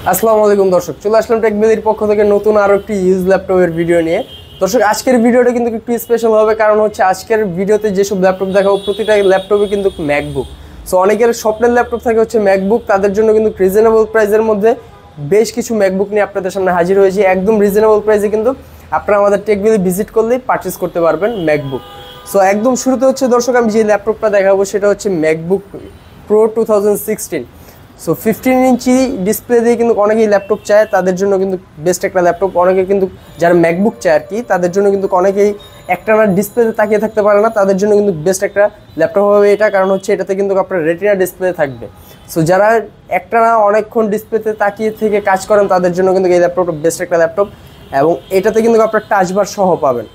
আসসালামু আলাইকুম দর্শক, চলে আসলাম টেকবেলির পক্ষ থেকে নতুন আরো একটি ইউজ ল্যাপটপের ভিডিও নিয়ে। দর্শক, আজকের ভিডিওটা কিন্তু একটু স্পেশাল হবে, কারণ হচ্ছে আজকের ভিডিওতে যেসব ল্যাপটপ দেখাবো প্রতিটা ল্যাপটপে কিন্তু ম্যাকবুক। সো অনেকের স্বপ্নের ল্যাপটপ থাকে হচ্ছে ম্যাকবুক, তাদের জন্য কিন্তু রিজনেবল প্রাইসের মধ্যে বেশ কিছু ম্যাকবুক নিয়ে আপনাদের সামনে হাজির হয়েছি। একদম রিজনেবল প্রাইসে কিন্তু আপনারা আমাদের টেকবেলি ভিজিট করলেই পারচেস করতে পারবেন ম্যাকবুক। সো একদম শুরুতে হচ্ছে দর্শক, আমি যে ল্যাপটপটা দেখাবো সেটা হচ্ছে MacBook pro 2016। So 15 inch display দিয়ে কিন্তু অনেকেই ল্যাপটপ চায়, তাদের জন্য কিন্তু বেস্ট একটা ল্যাপটপ। অনেকে কিন্তু যারা ম্যাকবুক চায় আর কি, তাদের জন্য কিন্তু অনেকেই একটানা ডিসপ্লেতে তাকিয়ে থাকতে পারে না, তাদের জন্য কিন্তু বেস্ট একটা ল্যাপটপ হবে এটা। কারণ হচ্ছে এটাতে কিন্তু আপনার রেটিনা ডিসপ্লে থাকবে। সো যারা একটানা অনেকক্ষণ ডিসপ্লেতে তাকিয়ে থেকে কাজ করেন, তাদের জন্য কিন্তু এই ল্যাপটপটা বেস্ট একটা ল্যাপটপ। এবং এটাতে কিন্তু আপনার টাচবার সহ পাবেন।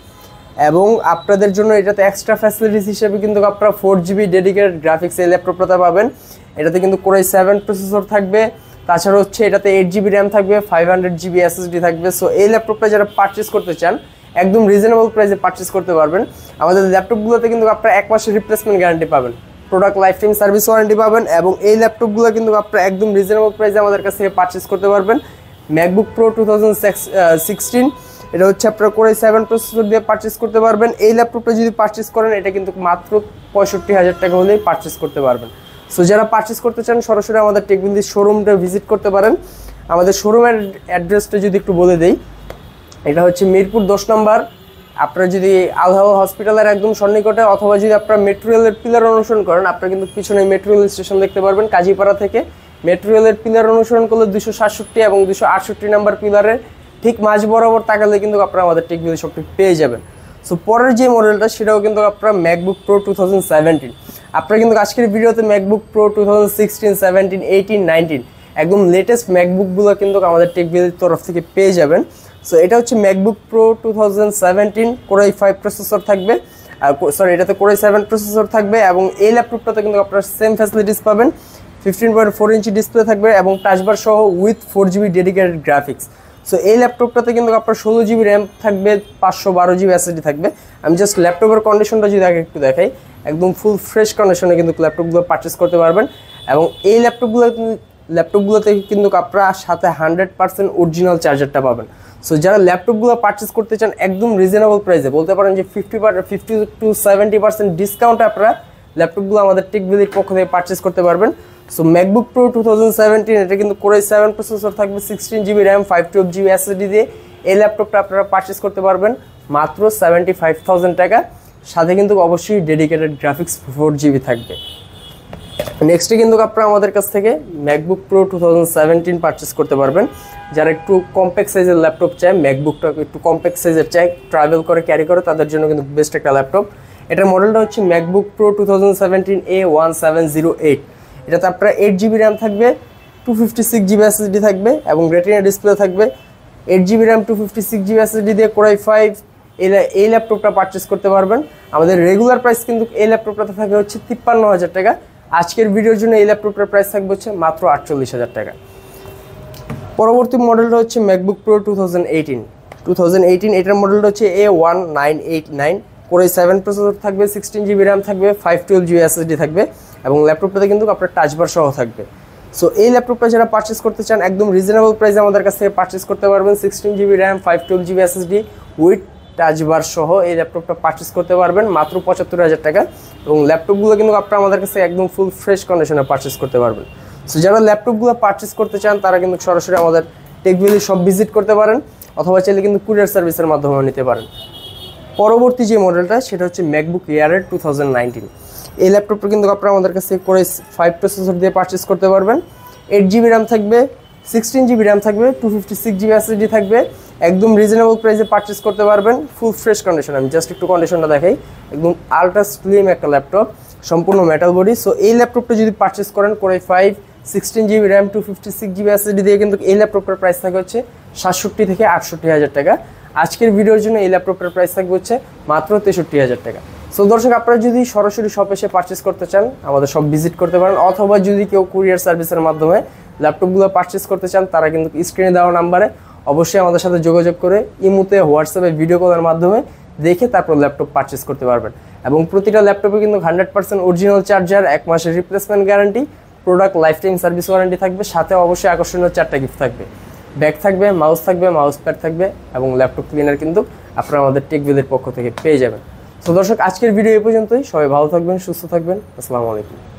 এবং আপনাদের জন্য এটাতে এক্সট্রা ফ্যাসিলিটিস হিসেবে কিন্তু আপনারা 4GB ডেডিকেটেড গ্রাফিক্স এই ল্যাপটপটাতে পাবেন। এটাতে কিন্তু Core i7 প্রসেসর থাকবে, তাছাড়া হচ্ছে এটাতে 8GB র্যাম থাকবে, 500GB SSD থাকবে। সো এই ল্যাপটপটা যারা পারচেস করতে চান একদম রিজনেবল প্রাইসে পারচেস করতে পারবেন। আমাদের ল্যাপটপগুলোতে কিন্তু আপনারা 1 মাসের রিপ্লেসমেন্ট গ্যারান্টি পাবেন, product life time service warranty পাবেন। এবং এই ল্যাপটপগুলো কিন্তু আপনারা একদম রিজনেবল প্রাইসে আমাদের কাছ থেকে পারচেস করতে পারবেন। ম্যাকবুক প্রো 2016 এটা হচ্ছে আপনারা Core i7 প্রসেসর দিয়ে পারচেস করতে পারবেন। এই ল্যাপটপটা যদি পারচেস করেন এটা কিন্তু মাত্র 65,000 টাকা হলেই পারচেস করতে পারবেন। সো যারা পারচেস করতে চান সরাসরি আমাদের টেকবেলির শোরুমটা ভিজিট করতে পারেন। আমাদের শোরুমের অ্যাড্রেসটা যদি একটু বলে দেই, এটা হচ্ছে মিরপুর 10 নম্বর। আপনারা যদি আলহাওয়া হসপিটালের একদম সন্নিকটে, অথবা যদি আপনারা মেট্রো রেলের পিলার অনুসরণ করেন, আপনারা কিন্তু পিছনে মেট্রো রেল স্টেশন দেখতে পারবেন। কাজীপাড়া থেকে মেট্রো রেলের পিলার অনুসরণ করলে 267 এবং 268 নাম্বার পিলারের ঠিক মাঝ বরাবর তাকালে কিন্তু আপনারা আমাদের টেকবেলি শপটি পেয়ে যাবেন। সো পরের যে মডেলটা সেটাও কিন্তু আপনারা ম্যাকবুক প্রো 2017। আপনারা কিন্তু আজকের ভিডিওতে ম্যাকবুক প্রো 2016, 17, 18, 19 একদম লেটেস্ট ম্যাকবুকগুলো কিন্তু আমাদের টেকবেলির তরফ থেকে পেয়ে যাবেন। সো এটা হচ্ছে MacBook pro 2017, Core i5 processor থাকবে, আর সরি এটাতে Core i7 প্রসেসর থাকবে। এবং এই ল্যাপটপটাতে কিন্তু আপনারা সেম ফ্যাসিলিটিস পাবেন। 15.4 ইঞ্চি ডিসপ্লে থাকবে এবং টাচবার সহ with 4GB dedicated graphics. So এই ল্যাপটপটাতে কিন্তু আপনার 16GB র্যাম থাকবে, 512GB SSD থাকবে। আমি জাস্ট ল্যাপটপের কন্ডিশনটা যদি আগে একটু দেখাই, একদম ফুল ফ্রেশ কন্ডিশনে কিন্তু ল্যাপটপগুলো পারচেস করতে পারবেন। এবং এই ল্যাপটপগুলোতে কিন্তু আপনারা সাথে 100% অরিজিনাল চার্জারটা পাবেন। সো যারা ল্যাপটপগুলো পারচেস করতে চান একদম রিজনেবল প্রাইসে, বলতে পারেন যে 50 to 70% ডিসকাউন্টে আপনারা ল্যাপটপগুলো আমাদের টেকবেলির পক্ষ থেকে পারচেস করতে পারবেন। সো ম্যাকবুক প্রো 2017 এটা কিন্তু Core i7 প্রসেসর থাকবে, 16GB র্যাম, 512GB SSD দিয়ে এই ল্যাপটপটা আপনারা পারচেস করতে পারবেন মাত্র 75,000 টাকা। সাথে কিন্তু অবশ্যই ডেডিকেটেড গ্রাফিক্স 4GB থাকবে। নেক্সটে কিন্তু আপনারা আমাদের কাছ থেকে ম্যাকবুক প্রো 2017 পারচেস করতে পারবেন। যারা একটু কম্প্যাক্ট সাইজের ল্যাপটপ চায়, ম্যাকবুকটা একটু কম্প্যাক্ট সাইজের চায়, ট্রাভেল করে ক্যারি করে, তাদের জন্য কিন্তু বেস্ট একটা ল্যাপটপ। এটার মডেলটা হচ্ছে ম্যাকবুক প্রো 2017 A1708। এটাতে আপনার 8GB র্যাম থাকবে, 256GB SSD থাকবে এবং রেটিনা ডিসপ্লে থাকবে। 8GB র্যাম, 256GB SSD দিয়ে Core i5 এই ল্যাপটপটা পারচেস করতে পারবেন। আমাদের রেগুলার প্রাইস কিন্তু এই ল্যাপটপটাতে থাকে হচ্ছে 53,000 টাকা। আজকের ভিডিওর জন্য এই ল্যাপটপটার প্রাইস থাকবে হচ্ছে মাত্র 48,000 টাকা। পরবর্তী মডেলটা হচ্ছে ম্যাকবুক প্রো 2018। এটার মডেলটা হচ্ছে A1989। Core i7 প্রসেসর থাকবে, 16GB র্যাম থাকবে, 512GB SSD থাকবে এবং ল্যাপটপটাতে কিন্তু আপনার টাচবার সহ থাকবে। সো এই ল্যাপটপটা যারা পারচেস করতে চান একদম রিজনেবল প্রাইসে আমাদের কাছ থেকে পারচেস করতে পারবেন। 16GB RAM, 512GB SSD with টাচবার সহ এই ল্যাপটপটা পারচেস করতে পারবেন মাত্র 75,000 টাকা। এবং ল্যাপটপগুলো কিন্তু আপনারা আমাদের কাছে একদম ফুল ফ্রেশ কন্ডিশনে পারচেস করতে পারবেন। সো যারা ল্যাপটপগুলো পারচেস করতে চান তারা কিন্তু সরাসরি আমাদের টেকবেলি শপ ভিজিট করতে পারেন, অথবা চাইলে কিন্তু কুরিয়ার সার্ভিসের মাধ্যমে নিতে পারেন। পরবর্তী যে মডেলটা সেটা হচ্ছে ম্যাকবুক এয়ারের 2019। এই ল্যাপটপটা কিন্তু আপনারা আমাদের কাছে Core i5 প্রসেসর দিয়ে পারচেস করতে পারবেন। 8GB র্যাম থাকবে, 16GB র্যাম থাকবে, 256GB SSD থাকবে। একদম রিজনেবল প্রাইসে পারচেস করতে পারবেন, ফুল ফ্রেশ কন্ডিশন। আমি জাস্ট একটু কন্ডিশনটা দেখাই, একদম আলট্রা স্লিম একটা ল্যাপটপ, সম্পূর্ণ মেটাল বডি। সো এই ল্যাপটপটা যদি পারচেস করেন Core i5, 16GB RAM, 256GB SSD দিয়ে কিন্তু এই ল্যাপটপটার প্রাইস থাকে হচ্ছে 67 থেকে 68,000 টাকা। আজকের ভিডিওর জন্য এই ল্যাপটপটার প্রাইস থাকবে হচ্ছে মাত্র 63,000 টাকা। সো দর্শক, আপনারা যদি সরাসরি শপ এসে পারচেস করতে চান আমাদের শপ ভিজিট করতে পারেন, অথবা যদি কেউ কুরিয়ার সার্ভিসের মাধ্যমে ল্যাপটপগুলো পারচেস করতে চান তারা কিন্তু স্ক্রিনে দেওয়া নাম্বারে অবশ্যই আমাদের সাথে যোগাযোগ করে ইমোতে, হোয়াটসঅ্যাপে ভিডিও কলের মাধ্যমে দেখে তারপর ল্যাপটপ পারচেস করতে পারবেন। এবং প্রতিটা ল্যাপটপে কিন্তু 100% অরিজিনাল চার্জার, 1 মাসের replacement guarantee, product life time service warranty থাকবে, সাথে অবশ্যই আকর্ষণীয় 4টা গিফট থাকবে। ব্যাগ থাকবে, মাউস প্যাড থাকবে এবং ল্যাপটপ ক্লিনার কিন্তু আপনারা আমাদের টেকভিলের পক্ষ থেকে পেয়ে যাবেন। তো দর্শক, আজকের ভিডিও এই পর্যন্তই। সবাই ভালো থাকবেন, সুস্থ থাকবেন। আসসালামু আলাইকুম।